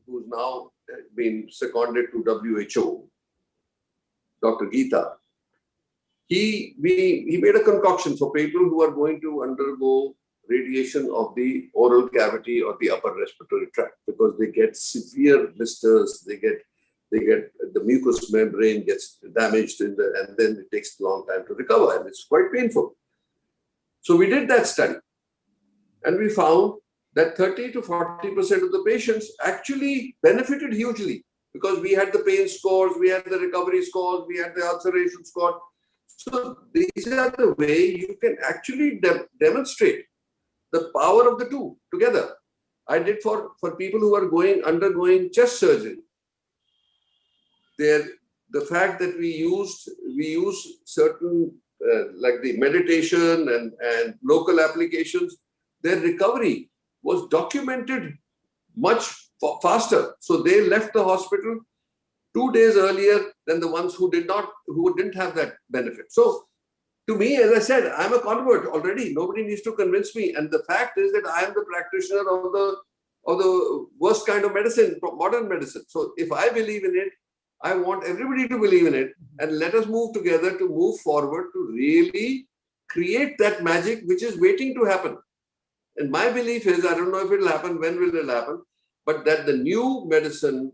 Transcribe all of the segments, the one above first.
who's now been seconded to WHO, Dr. Geeta, he made a concoction for people who are going to undergo radiation of the oral cavity or the upper respiratory tract, because they get severe blisters, they get the mucous membrane gets damaged and then it takes a long time to recover, and it's quite painful. So we did that study, and we found that 30 to 40% of the patients actually benefited hugely, because we had the pain scores, we had the recovery scores, we had the ulceration score. So these are the way you can actually demonstrate the power of the two together. I did for people who are undergoing chest surgery. The fact that we use certain like the meditation and local applications, their recovery was documented much faster. So they left the hospital 2 days earlier than the ones who didn't have that benefit. So to me, as I said, I'm a convert already. Nobody needs to convince me. And the fact is that I am the practitioner of the worst kind of medicine, modern medicine. So if I believe in it, I want everybody to believe in it, and let us move together to move forward to really create that magic which is waiting to happen. And my belief is, I don't know if it will happen, when will it happen, but that the new medicine,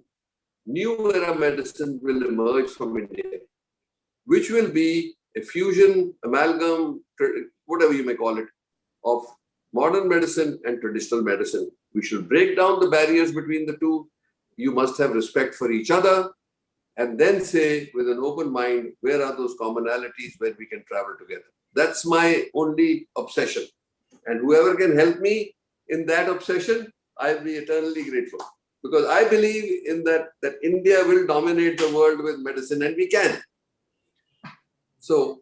new era medicine will emerge from India, which will be a fusion, amalgam, whatever you may call it, of modern medicine and traditional medicine. We should break down the barriers between the two. You must have respect for each other, and then say with an open mind, where are those commonalities where we can travel together? That's my only obsession. And whoever can help me in that obsession, I'll be eternally grateful. Because I believe in that India will dominate the world with medicine, and we can. So,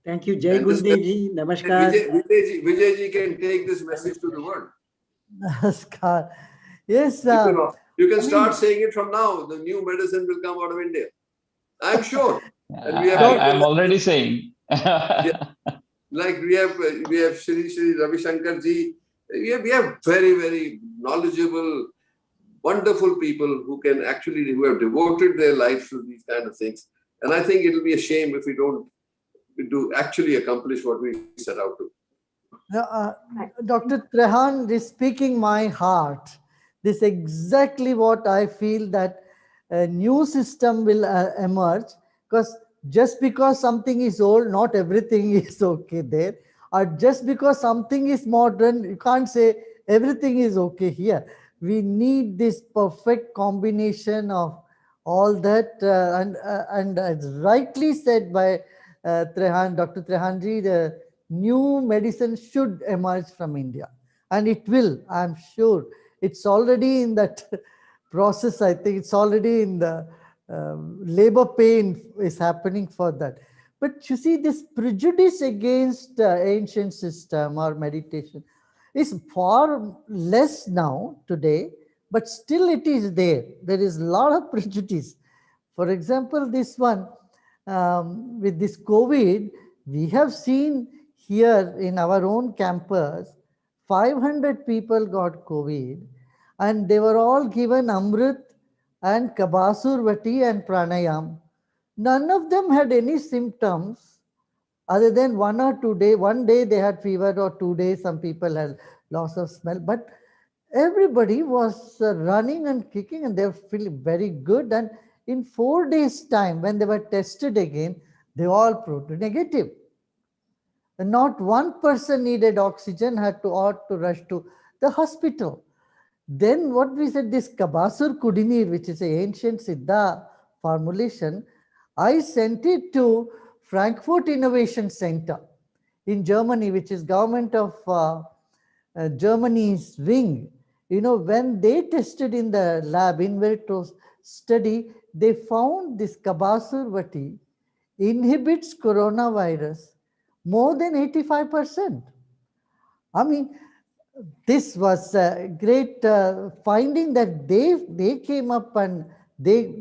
thank you, Jai Gurudev ji. Namaskar. Vijay ji can take this message to the world. Namaskar. Yes. You can start saying it from now. The new medicine will come out of India. I'm sure. And I'm already saying. Yeah. Like we have Shri Ravi Shankar ji. We have very, very knowledgeable, wonderful people who have devoted their lives to these kind of things. And I think it will be a shame if we don't actually accomplish what we set out to. Dr. Trehan is speaking my heart. This is exactly what I feel, that a new system will emerge, because just because something is old, not everything is okay there. Or just because something is modern, you can't say everything is okay here. We need this perfect combination of all that, and as rightly said by Dr. Trehan ji, the new medicine should emerge from India, and it will, I'm sure. It's already in that process. I think it's already in the labor pain is happening for that. But you see, this prejudice against ancient system or meditation is far less now today, but still it is there. There is a lot of prejudice. For example, this one, with this COVID, we have seen here in our own campus, 500 people got COVID, and they were all given Amrit and Kabasurvati and Pranayam. None of them had any symptoms other than 1 or 2 days. One day they had fever, or 2 days some people had loss of smell. But everybody was running and kicking, and they were feeling very good. And in 4 days' time, when they were tested again, they all proved negative. And not one person needed oxygen, had to rush to the hospital. Then what we said, this Kabasur Kudinir, which is an ancient Siddha formulation, I sent it to Frankfurt Innovation Center in Germany, which is government of Germany's wing. You know, when they tested in the lab, in vitro study, they found this Kabasurvati inhibits coronavirus more than 85%. I mean, this was a great finding that they came up, and they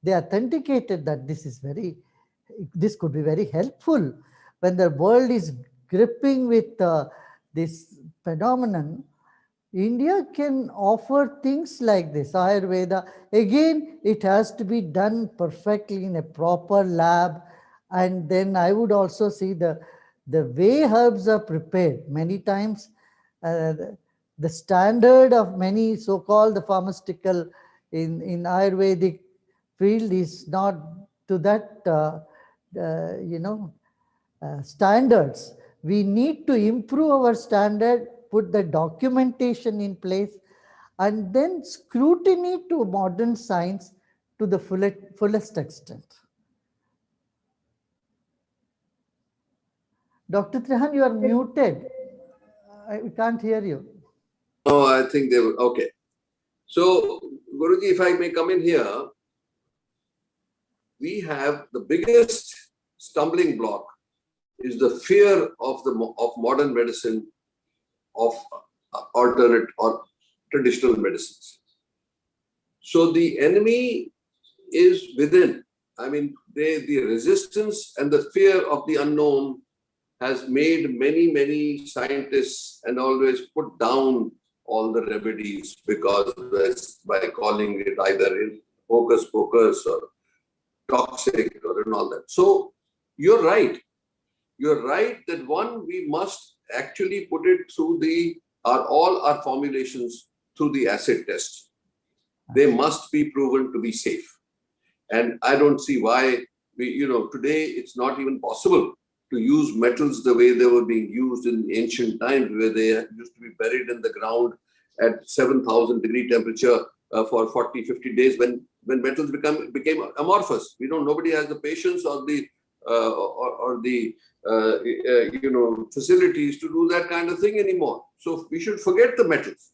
they authenticated that this could be very helpful when the world is gripping with this phenomenon. India can offer things like this, Ayurveda. Again, it has to be done perfectly in a proper lab. And then I would also see the way herbs are prepared. Many times, the, the standard of many so-called the pharmaceutical in Ayurvedic field is not to that, standards. We need to improve our standard, put the documentation in place, and then scrutiny to modern science to the fullest extent. Dr. Trehan, you are muted. We can't hear you. No, I think they were okay. So, Guruji, if I may come in here, we have the biggest stumbling block is the fear of modern medicine, of alternate or traditional medicines. So the enemy is within. I mean, the resistance and the fear of the unknown has made many scientists and always put down all the remedies because by calling it either in hocus pocus or toxic or and all that. So you're right. You're right that we must actually put it through all our formulations through the acid test. They must be proven to be safe. And I don't see why today it's not even possible to use metals the way they were being used in ancient times, where they used to be buried in the ground at 7,000 degree temperature for 40, 50 days when metals became amorphous. Nobody has the patience or the facilities to do that kind of thing anymore. So we should forget the metals.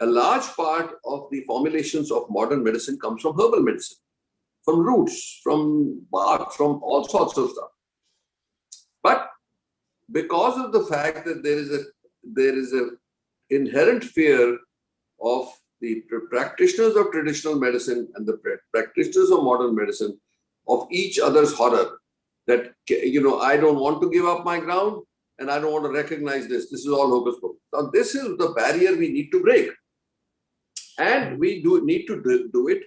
A large part of the formulations of modern medicine comes from herbal medicine, from roots, from bark, from all sorts of stuff. But because of the fact that there is a inherent fear of the practitioners of traditional medicine and the practitioners of modern medicine of each other's horror, that I don't want to give up my ground and I don't want to recognize this. This is all hocus pocus. Now this is the barrier we need to break. And we need to do it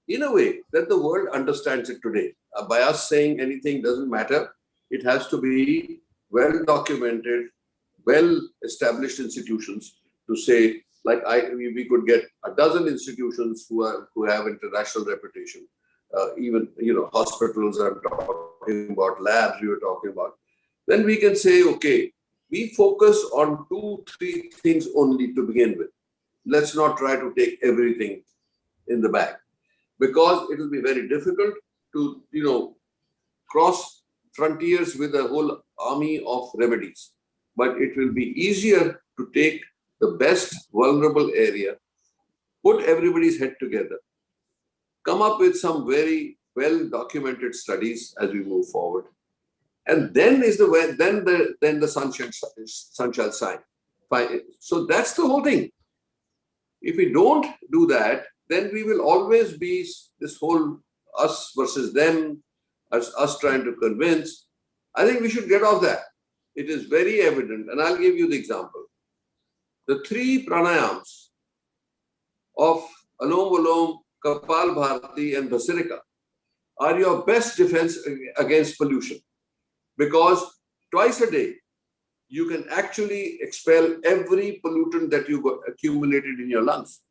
in a way that the world understands it today. By us saying anything doesn't matter. It has to be well documented, well established institutions to say, like we could get a dozen institutions who have international reputation. Even hospitals are talking about, labs we were talking about. Then we can say, okay, we focus on 2-3 things only to begin with. Let's not try to take everything in the bag, because it will be very difficult to cross frontiers with a whole army of remedies. But it will be easier to take the best vulnerable area, put everybody's head together, come up with some very well documented studies as we move forward, and then the sun shall shine. Fine. So that's the whole thing. If we don't do that, then we will always be this whole us versus them, us trying to convince. I think we should get off that. It is very evident, and I'll give you the example. The 3 pranayams of Alom Valom, Kapal Bharati and Bhasirika are your best defense against pollution, because twice a day you can actually expel every pollutant that you got accumulated in your lungs,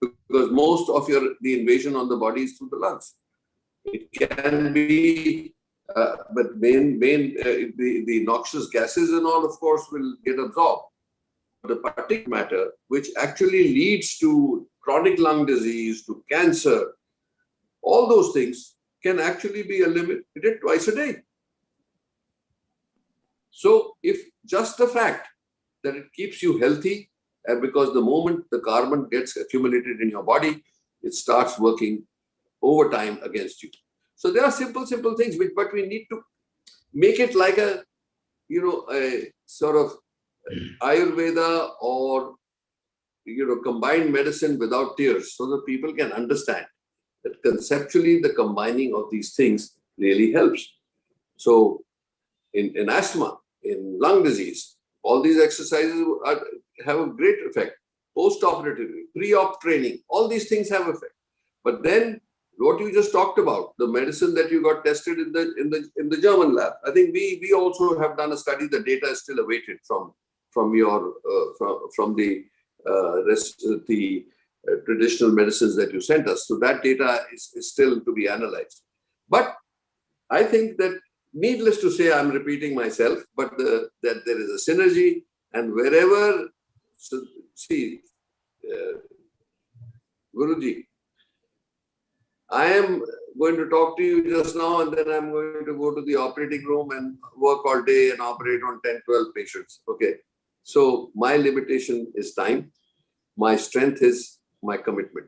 because most of the invasion on the body is through the lungs. It can be, but the noxious gases and all, of course, will get absorbed. The particulate matter, which actually leads to chronic lung disease, to cancer, all those things can actually be eliminated twice a day. So if just the fact that it keeps you healthy, and because the moment the carbon gets accumulated in your body, it starts working overtime against you. So there are simple things, but we need to make it like a sort of Ayurveda or combined medicine without tears, so that people can understand that conceptually the combining of these things really helps. So in asthma, in lung disease, All these exercises have a great effect. Post-operatively, pre-op training, all these things have effect. But then what you just talked about, the medicine that you got tested in the German lab, I think we also have done a study. The data is still awaited from your from the traditional medicines that you sent us. So that data is still to be analyzed. But I think that, needless to say, I'm repeating myself, but that there is a synergy, and wherever, see, Guruji, I am going to talk to you just now, and then I'm going to go to the operating room and work all day and operate on 10, 12 patients. Okay. So my limitation is time. My strength is my commitment.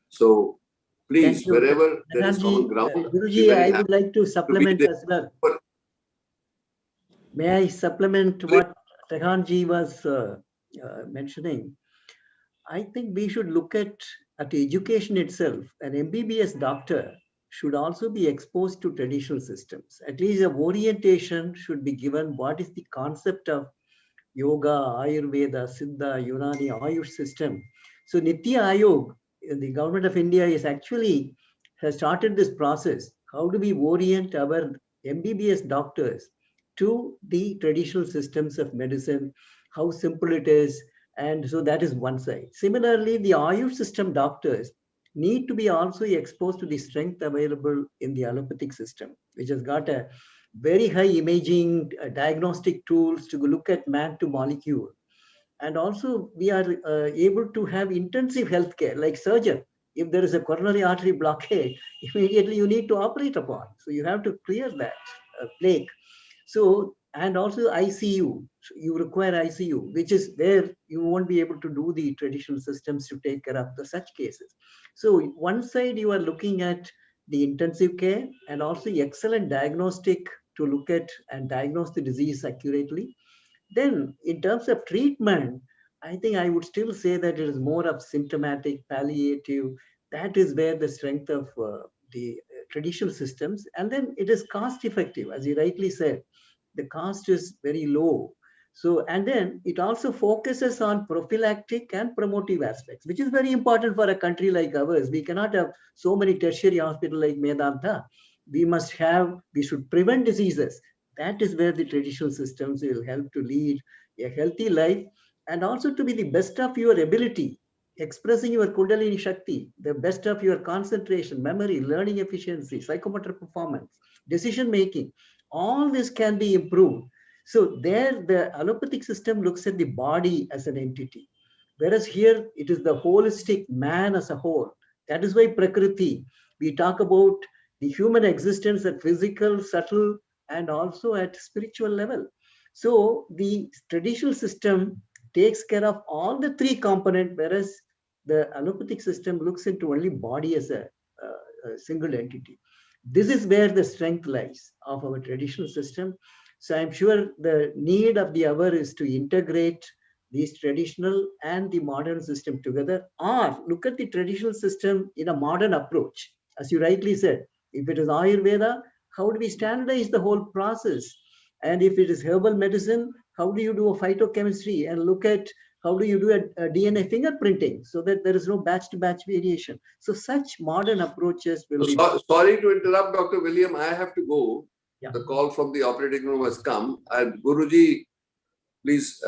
So please, wherever there is common ground, Guruji, I would like to supplement as well. May I supplement what Rehanji was mentioning? I think we should look at education itself. An MBBS doctor should also be exposed to traditional systems. At least a orientation should be given. What is the concept of yoga, Ayurveda, Siddha, Unani, Ayush system? So Niti Ayog, the government of India has started this process. How do we orient our MBBS doctors to the traditional systems of medicine? How simple it is. And so that is one side. Similarly, the Ayush system doctors need to be also exposed to the strength available in the allopathic system, which has got a very high imaging diagnostic tools to look at man to molecule. And also we are able to have intensive healthcare like surgeon. If there is a coronary artery blockade, immediately you need to operate upon. So you have to clear that plaque. So, and also ICU, you require ICU, which is where you won't be able to do the traditional systems to take care of such cases. So one side you are looking at the intensive care and also excellent diagnostic to look at and diagnose the disease accurately. Then in terms of treatment, I think I would still say that it is more of symptomatic, palliative. That is where the strength of the traditional systems, and then it is cost effective, as you rightly said. The cost is very low. So, and then it also focuses on prophylactic and promotive aspects, which is very important for a country like ours. We cannot have so many tertiary hospitals like Medanta. We should prevent diseases. That is where the traditional systems will help to lead a healthy life and also to be the best of your ability, expressing your Kundalini Shakti, the best of your concentration, memory, learning efficiency, psychomotor performance, decision making. All this can be improved. So there, the allopathic system looks at the body as an entity, whereas here it is the holistic man as a whole. That is why Prakriti, we talk about the human existence at physical, subtle, and also at spiritual level. So the traditional system takes care of all the three components, whereas the allopathic system looks into only body as a single entity. This is where the strength lies of our traditional system. So I'm sure the need of the hour is to integrate these traditional and the modern system together, or look at the traditional system in a modern approach. As you rightly said, if it is Ayurveda, how do we standardize the whole process? And if it is herbal medicine, how do you do a phytochemistry and look at how do you do a DNA fingerprinting so that there is no batch to batch variation? So such modern approaches will be... Sorry to interrupt, Dr. William. I have to go. Yeah. The call from the operating room has come. And Guruji, please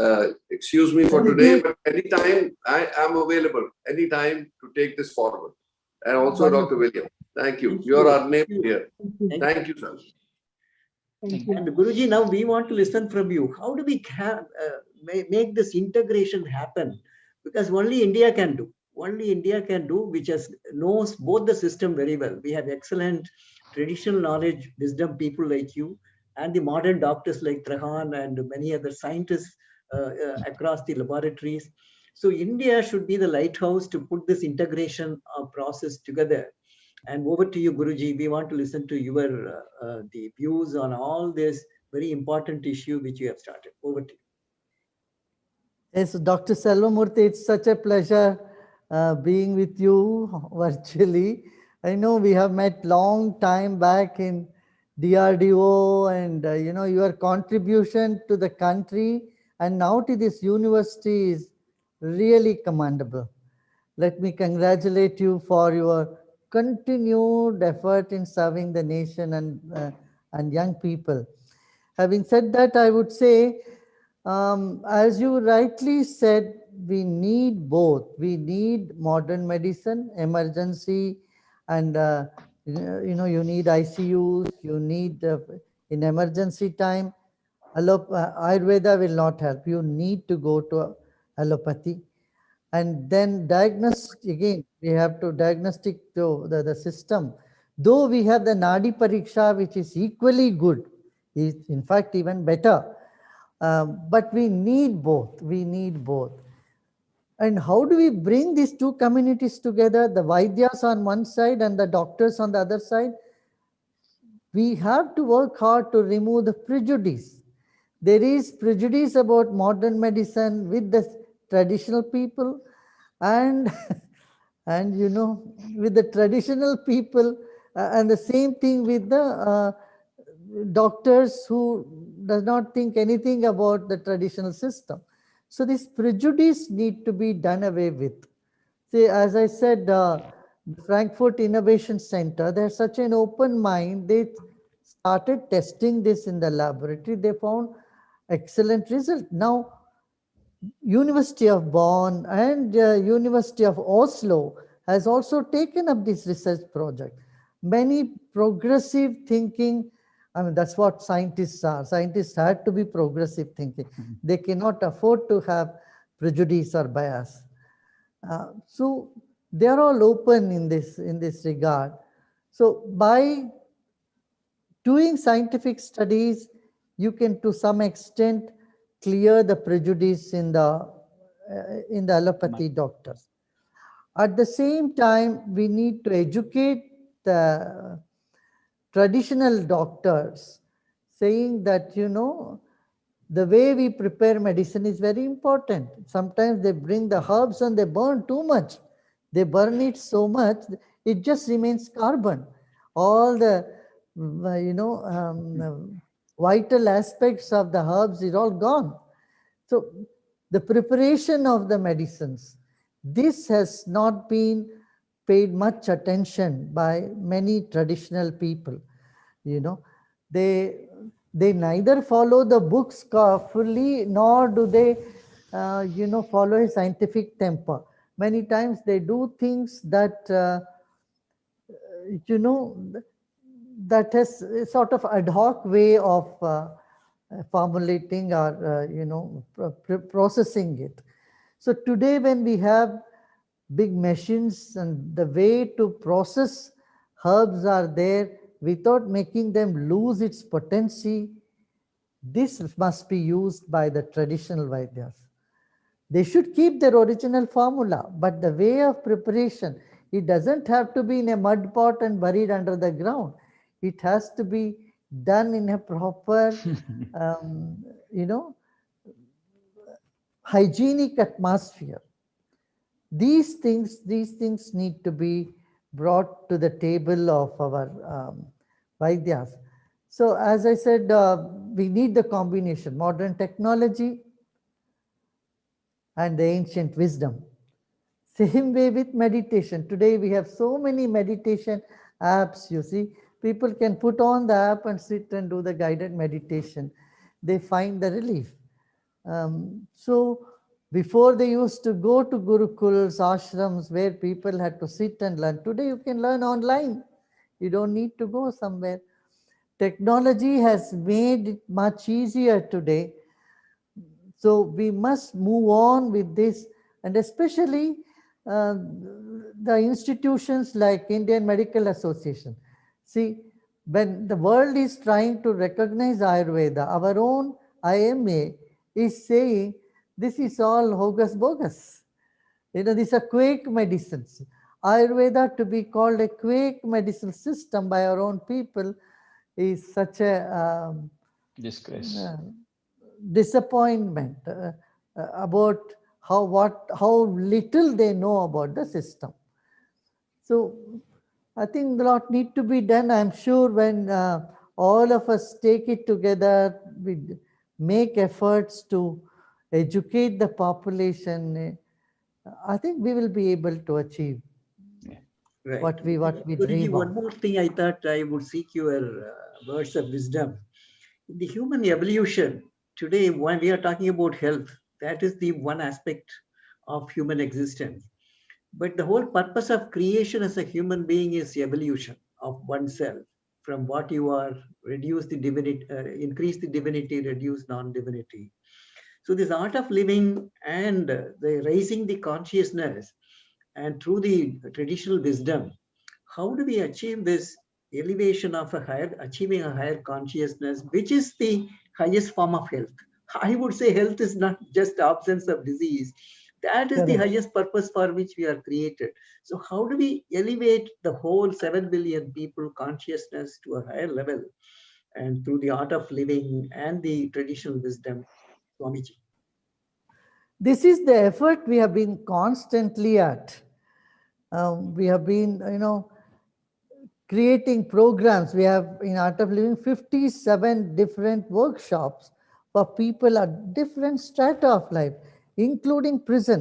excuse me for today, but anytime I am available, anytime to take this forward. And also Dr. William. Thank you. You're our name here. Thank you, sir. And Guruji, now we want to listen from you. How do we make this integration happen? Because only India can do. Only India can do, which knows both the system very well. We have excellent traditional knowledge, wisdom people like you, and the modern doctors like Trahan and many other scientists across the laboratories. So India should be the lighthouse to put this integration process together. And over to you, Guruji. We want to listen to your the views on all this very important issue which you have started. Over to you. Yes, Dr. Selvamurthy, it's such a pleasure being with you virtually. I know we have met long time back in DRDO and your contribution to the country and now to this university is really commendable. Let me congratulate you for your continued effort in serving the nation and young people. Having said that, I would say, as you rightly said, we need both. We need modern medicine, emergency, and you need ICUs. You need in emergency time. Ayurveda will not help. You need to go to allopathy, and then diagnose again. We have to diagnostic to the system. Though we have the Nadi Pariksha, which is equally good, is in fact even better. But we need both. We need both. And how do we bring these two communities together? The Vaidyas on one side and the doctors on the other side. We have to work hard to remove the prejudice. There is prejudice about modern medicine with the traditional people, and and with the traditional people, and the same thing with the doctors who does not think anything about the traditional system. So this prejudice need to be done away with. See, as I said, the Frankfurt Innovation Center, they have such an open mind. They started testing this in the laboratory. They found excellent result. Now, University of Bonn and University of Oslo has also taken up this research project. Many progressive thinking, I mean, that's what scientists are. Scientists had to be progressive thinking. They cannot afford to have prejudice or bias. So they are all open in this regard. So by doing scientific studies, you can to some extent clear the prejudice in the allopathy doctors. At the same time, we need to educate the traditional doctors, saying that the way we prepare medicine is very important. Sometimes they bring the herbs and they burn too much. They burn it so much, it just remains carbon. All the vital aspects of the herbs is all gone. So the preparation of the medicines, this has not been paid much attention by many traditional people. They neither follow the books fully, nor do they follow a scientific temper. Many times they do things that that has a sort of ad hoc way of formulating or processing it. So today, when we have big machines and the way to process herbs are there without making them lose its potency, this must be used by the traditional Vaidyas. They should keep their original formula, but the way of preparation, it doesn't have to be in a mud pot and buried under the ground. It has to be done in a proper, hygienic atmosphere. These things need to be brought to the table of our Vaidyas. So as I said, we need the combination, modern technology and the ancient wisdom. Same way with meditation. Today we have so many meditation apps, you see. People can put on the app and sit and do the guided meditation. They find the relief. So before they used to go to Gurukuls, ashrams, where people had to sit and learn. Today you can learn online. You don't need to go somewhere. Technology has made it much easier today. So we must move on with this, and especially the institutions like Indian Medical Association. See, when the world is trying to recognize Ayurveda, our own IMA is saying this is all hocus pocus. These are quake medicines. Ayurveda to be called a quake medicine system by our own people is such a disgrace. Disappointment about how little they know about the system. So I think a lot need to be done. I'm sure when all of us take it together, we make efforts to educate the population, I think we will be able to achieve Right. what we Guruji, dream one of. more thing I thought I would seek your words of wisdom. In the human evolution, today, when we are talking about health, that is the one aspect of human existence. But the whole purpose of creation as a human being is evolution of oneself. From what you are, reduce the divinity, increase the divinity, reduce non-divinity. So this art of living and the raising the consciousness and through the traditional wisdom, how do we achieve this elevation of a higher, achieving a higher consciousness, which is the highest form of health? I would say health is not just absence of disease. That is the Correct. highest purpose for which we are created. So how do we elevate the whole 7 billion people consciousness to a higher level? And through the art of living and the traditional wisdom, Swamiji. This is the effort we have been constantly at. We have been, creating programs. We have in Art of Living 57 different workshops for people at different strata of life, including prison.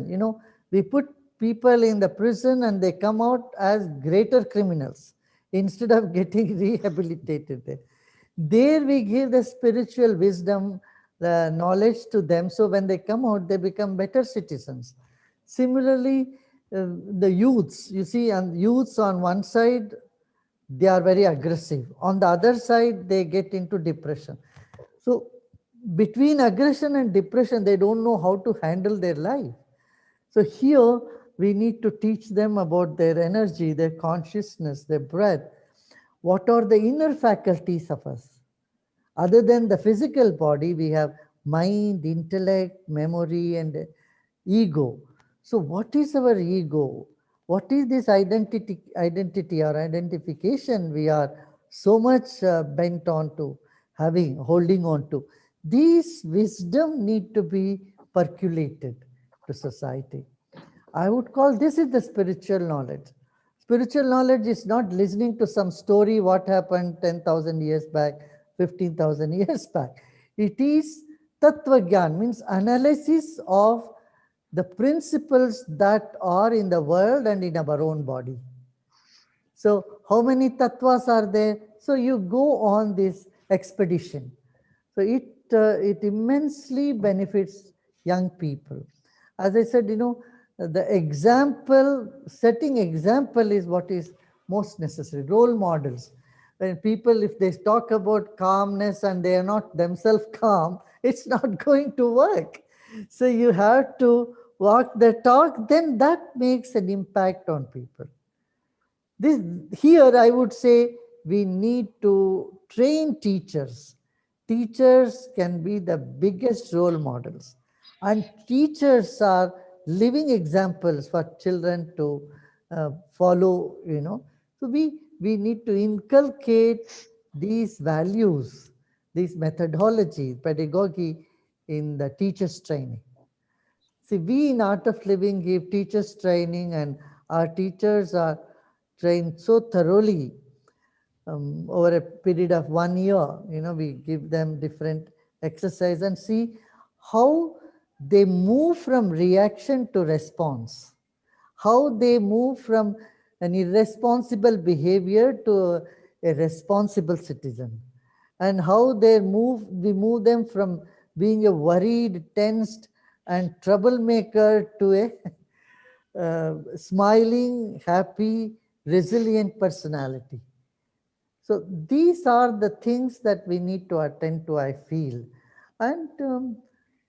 We put people in the prison and they come out as greater criminals instead of getting rehabilitated there. There we give the spiritual wisdom, the knowledge to them. So when they come out, they become better citizens. Similarly, the youths, you see, and youths on one side, they are very aggressive. On the other side, they get into depression. So between aggression and depression, they don't know how to handle their life. So here we need to teach them about their energy, their consciousness, their breath. What are the inner faculties of us? Other than the physical body, we have mind, intellect, memory, and ego. So what is our ego? What is this identity or identification we are so much bent on to having, holding on to? These wisdom need to be percolated to society. I would call this is the spiritual knowledge. Spiritual knowledge is not listening to some story what happened 10,000 years back, 15,000 years back. It is Tattva Gyan, means analysis of the principles that are in the world and in our own body. So how many tattvas are there? So you go on this expedition. So it immensely benefits young people. As I said, the example, setting example is what is most necessary. Role models. When people, if they talk about calmness and they are not themselves calm, it's not going to work. So you have to walk the talk, then that makes an impact on people. This here I would say we need to train teachers. Teachers can be the biggest role models, and teachers are living examples for children to follow. So we need to inculcate these values, these methodology, pedagogy in the teachers training. See, we in Art of Living give teachers training, and our teachers are trained so thoroughly over a period of 1 year. We give them different exercise and see how they move from reaction to response, how they move from an irresponsible behavior to a responsible citizen, and how we move them from being a worried, tensed, and troublemaker to a smiling, happy, resilient personality. So these are the things that we need to attend to, I feel. And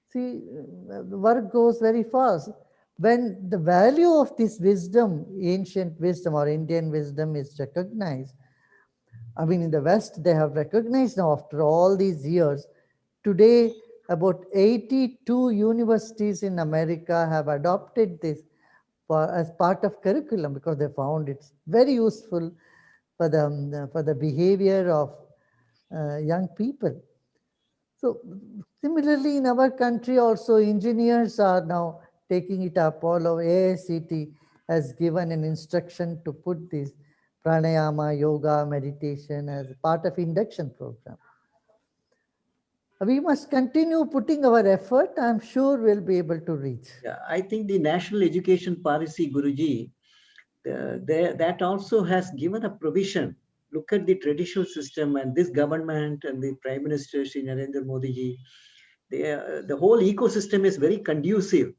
see, the work goes very fast. When the value of this wisdom, ancient wisdom or Indian wisdom is recognized, I mean, in the West, they have recognized now after all these years. Today, about 82 universities in America have adopted this as part of curriculum because they found it's very useful for the behavior of young people. So similarly, in our country also, engineers are now taking it up. All of AICT has given an instruction to put this pranayama, yoga, meditation as part of induction program. We must continue putting our effort. I'm sure we'll be able to reach. Yeah, I think the national education policy, Guruji, that also has given a provision. Look at the traditional system, and this government and the Prime Minister Shri Narendra Modi ji, the whole ecosystem is very conducive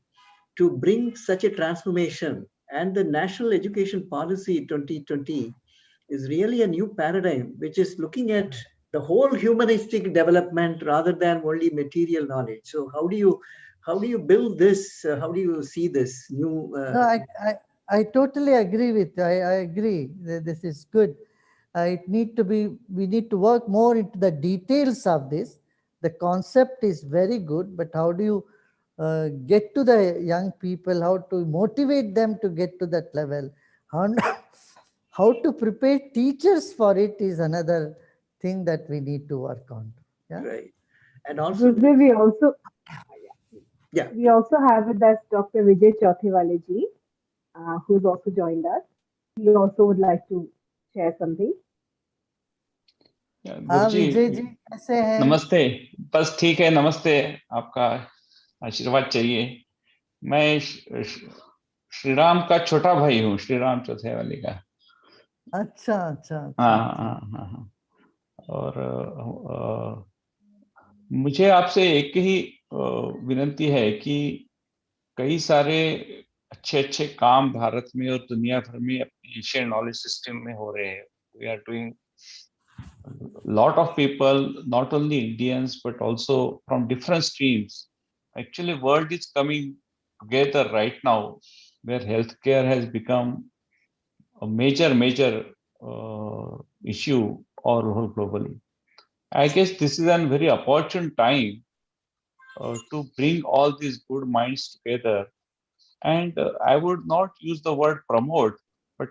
to bring such a transformation. And the National Education Policy 2020 is really a new paradigm, which is looking at the whole humanistic development rather than only material knowledge. So how do you build this? How do you see this new? No, I totally agree with you. I agree that this is good. We need to work more into the details of this. The concept is very good, but how do you get to the young people? How to motivate them to get to that level? How, how to prepare teachers for it is another thing that we need to work on. Yeah. Right. And also, Gurudev, yeah, we also have with us Dr. Vijay Chauthewale ji, who's also joined us. He also would like to share something. हाँ गुरुजी विजय जी कैसे हैं? नमस्ते। बस ठीक है, नमस्ते। आपका आशीर्वाद चाहिए। मैं श्री राम का छोटा भाई हूँ, श्री राम चौथेवाली का। अच्छा अच्छा हाँ हाँ हाँ हाँ। और मुझे आपसे एक ही विनती है कि कई सारे अच्छे काम भारत में और दुनिया भर में अपने एशियन नॉलेज सिस्टम में हो रहे हैं। We are doing lot of people, not only Indians but also from different streams. Actually, world is coming together right now, where healthcare has become a major issue all over globally. I guess this is a very opportune time to bring all these good minds together. And I would not use the word promote, but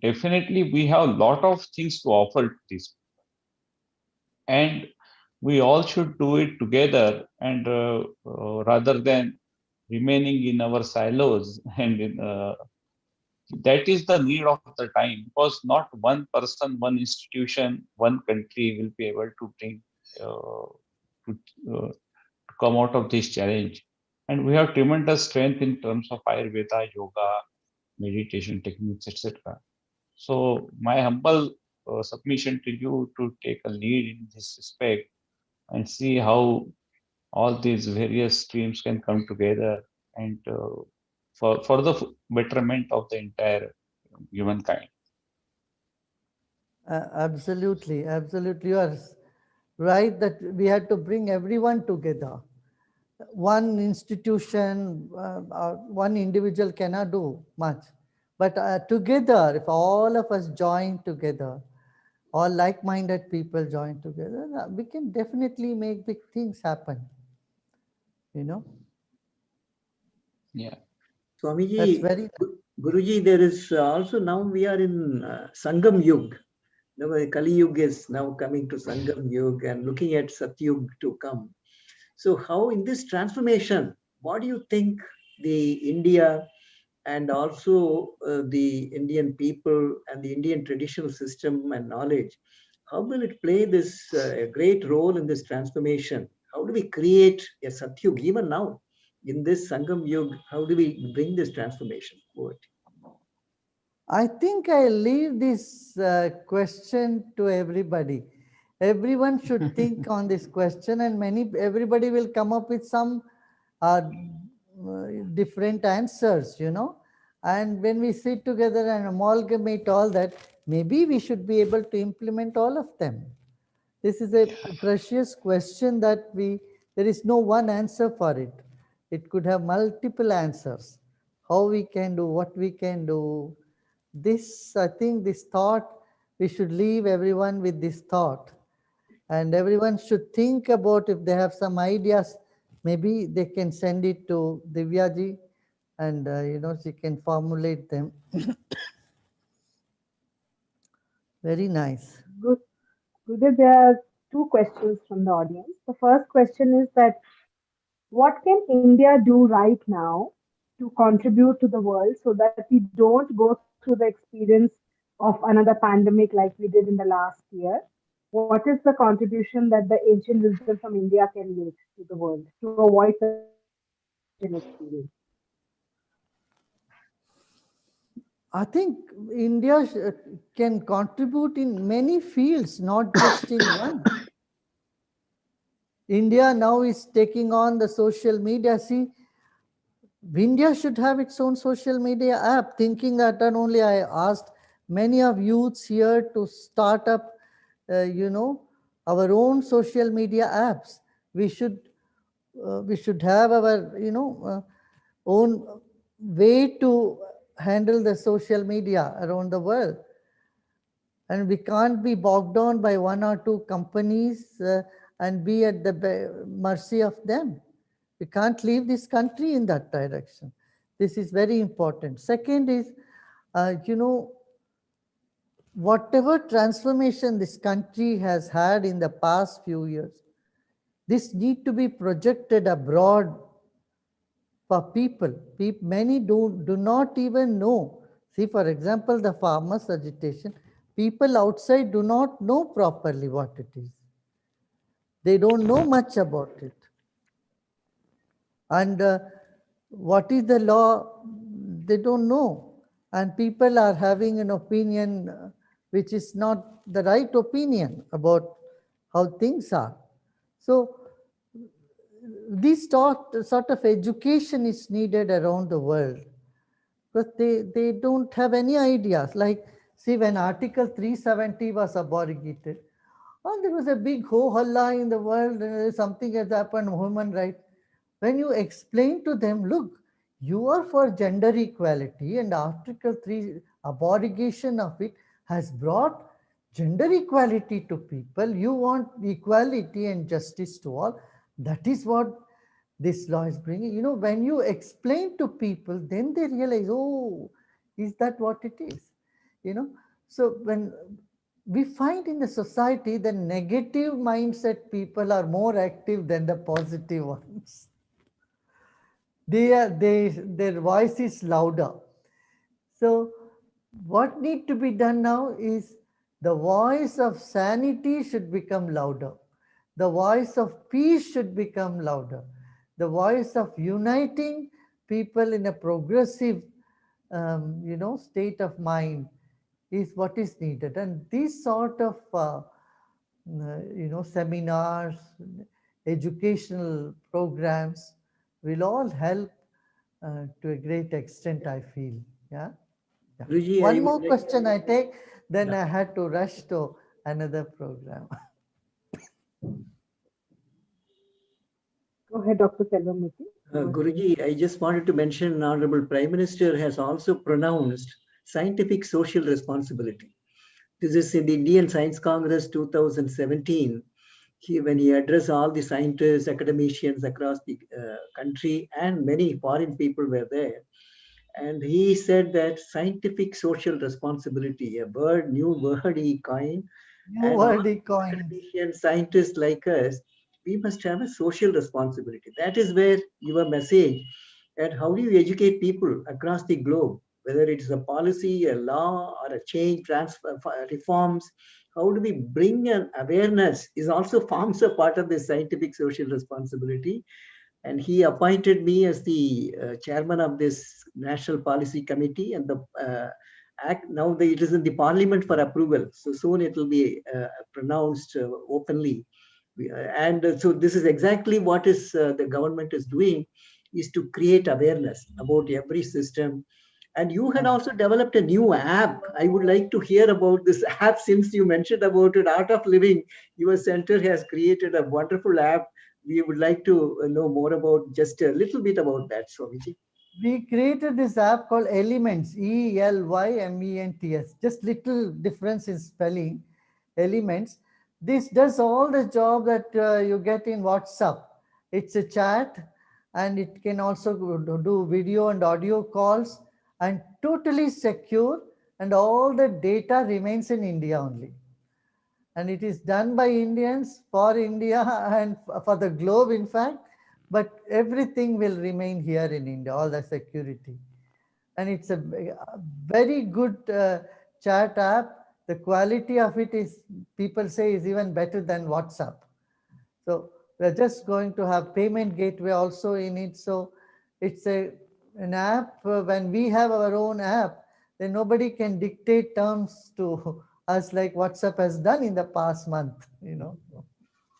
definitely we have a lot of things to offer to this. And we all should do it together, and rather than remaining in our silos. And that is the need of the time, because not one person, one institution, one country will be able to bring to come out of this challenge. And we have tremendous strength in terms of Ayurveda, yoga, meditation techniques, etc. So my humble submission to you to take a lead in this respect and see how all these various streams can come together and for the betterment of the entire humankind. Absolutely, absolutely. You are right that we had to bring everyone together. One institution, one individual cannot do much. But together, if all of us join together, all like-minded people join together, we can definitely make big things happen. You know? Yeah. Swamiji, That's very Guruji, there is also now we are in Sangam Yug. Now, Kali Yug is now coming to Sangam Yug and looking at Satyug to come. So how in this transformation, what do you think the India and also the Indian people and the Indian traditional system and knowledge, how will it play this great role in this transformation? How do we create a Satyug even now in this Sangam Yug? How do we bring this transformation forward? I think I leave this question to everybody. Everyone should think on this question, and everybody will come up with some different answers, you know. And when we sit together and amalgamate all that, maybe we should be able to implement all of them. This is a precious question that there is no one answer for it. It could have multiple answers. How we can do, what we can do. I think this thought, we should leave everyone with this thought. And everyone should think about, if they have some ideas, maybe they can send it to Divyaji, and she can formulate them. Very nice. Good. Gurudev, there are two questions from the audience. The first question is that what can India do right now to contribute to the world so that we don't go through the experience of another pandemic like we did in the last year, what is the contribution that the ancient wisdom from India can make to the world to avoid such an experience? I think India can contribute in many fields, not just in one. India now is taking on the social media. See, India should have its own social media app. Thinking that, not only I asked many of youths here to start up, our own social media apps. We should have our own way to handle the social media around the world, and we can't be bogged down by one or two companies and be at the mercy of them. We can't leave this country in that direction. This is very important. Second is, whatever transformation this country has had in the past few years, this need to be projected abroad for people. Many do not even know. See, for example, the farmers' agitation, people outside do not know properly what it is. They don't know much about it. And what is the law? They don't know. And people are having an opinion which is not the right opinion about how things are. So this sort of education is needed around the world, because they don't have any ideas. Like, see, when Article 370 was abrogated, oh, there was a big ho-halla in the world, something has happened, human rights. When you explain to them, look, you are for gender equality, and Article 3 abrogation of it has brought gender equality to people. You want equality and justice to all. That is what this law is bringing. When you explain to people, then they realize, oh, is that what it is? So when we find in the society, the negative mindset people are more active than the positive ones. Their voice is louder. So what need to be done now is the voice of sanity should become louder. The voice of peace should become louder. The voice of uniting people in a progressive, state of mind is what is needed. And these sort of, seminars, educational programs will all help to a great extent, I feel. Yeah. Yeah. Guruji, I One would more like, question I take, then yeah. I had to rush to another program. Go ahead, Dr. Selvamuthi. Guruji, I just wanted to mention Honorable Prime Minister has also pronounced scientific social responsibility. This is in the Indian Science Congress 2017. When he addressed all the scientists, academicians across the country, and many foreign people were there. And he said that scientific social responsibility, a new word he coined, New and all word he coined. academicians, scientists like us, we must have a social responsibility. That is where your message, and how do you educate people across the globe, whether it's a policy, a law, or a change, transfer, reforms, how do we bring an awareness is also forms a part of the scientific social responsibility. And he appointed me as the chairman of this National Policy Committee, and the act now it is in the Parliament for approval. So soon it will be pronounced openly. And so this is exactly what is the government is doing, is to create awareness about every system. And you had also developed a new app. I would like to hear about this app, since you mentioned about it, Art of Living. Your center has created a wonderful app. We would like to know more about, just a little bit about that, Swamiji. We created this app called Elements, ELYMENTS. Just little difference in spelling, Elements. This does all the job that you get in WhatsApp. It's a chat, and it can also do video and audio calls, and totally secure, and all the data remains in India only. And it is done by Indians for India and for the globe, in fact, but everything will remain here in India, all the security. And it's a very good chat app, the quality of it is, people say, is even better than WhatsApp. So we're just going to have payment gateway also in it. So it's an app. When we have our own app, then nobody can dictate terms to us like WhatsApp has done in the past month, you know.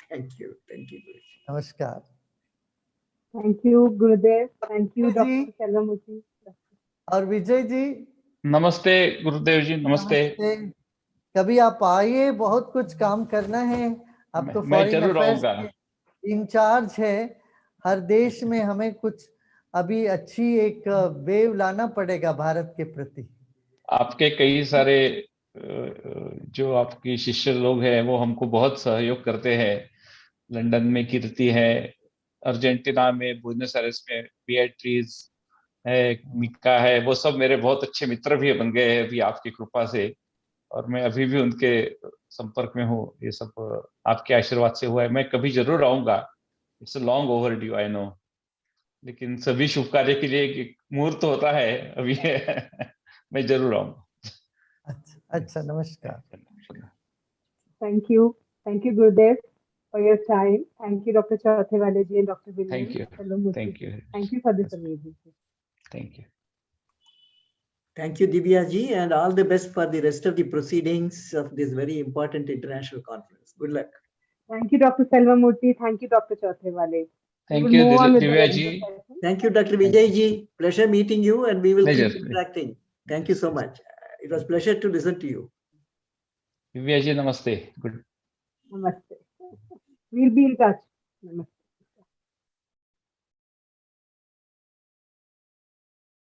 Thank you. Thank you. Guruji. Namaskar. Thank you, Gurudev. Thank you, Vijay ji. Dr. Selvamoorthy. और विजय जी, नमस्ते गुरुदेव जी, नमस्ते। नमस्ते। कभी आप आइए, बहुत कुछ काम करना है। आप तो मैं फॉरेन जरूर अफेयर्स आऊंगा। के इंचार्ज है। हर देश में हमें कुछ अभी अच्छी एक वेव लाना पड़ेगा भारत के प्रति। आपके कई सारे जो आपके शिष्य लोग हैं वो हमको बहुत सहयोग करते हैं। लंदन में कीर्ति है, अर्जेंटीना में बुएनोस आयर्स में बीएट्रीज है, मिका है, वो सब मेरे बहुत अच्छे मित्र भी बन गए हैं अभी आपकी कृपा से, और मैं अभी भी उनके संपर्क में हूँ। ये सब आपके आशीर्वाद से हुआ है। मैं कभी जरूर आऊंगा। It's long over due, I know, लेकिन सभी शुभ कार्य के लिए एक मुहूर्त होता है अभी। मैं जरूर आऊंगा। अच्छा, नमस्कार। Thank you. Thank you, Gurudev, for your time. Thank you, Dr. Chauthewale ji and Dr. Thank Vinay you. Selvamoorthy Thank ji. you. Thank you for this amazing. Thank you. Thank you, Divya ji, and all the best for the rest of the proceedings of this very important international conference. Good luck. Thank you, Dr. Selvamoorthy. Thank you, Dr. Chauthewale. We Thank will you, move on with the Divya rest of ji. the session. Thank you, Dr. Vijay ji. Pleasure meeting you, and we will keep Pleasure. interacting. Thank you so much. It was pleasure to listen to you. Divya ji नमस्ते। Good. Namaste. We'll be in touch. Namaste.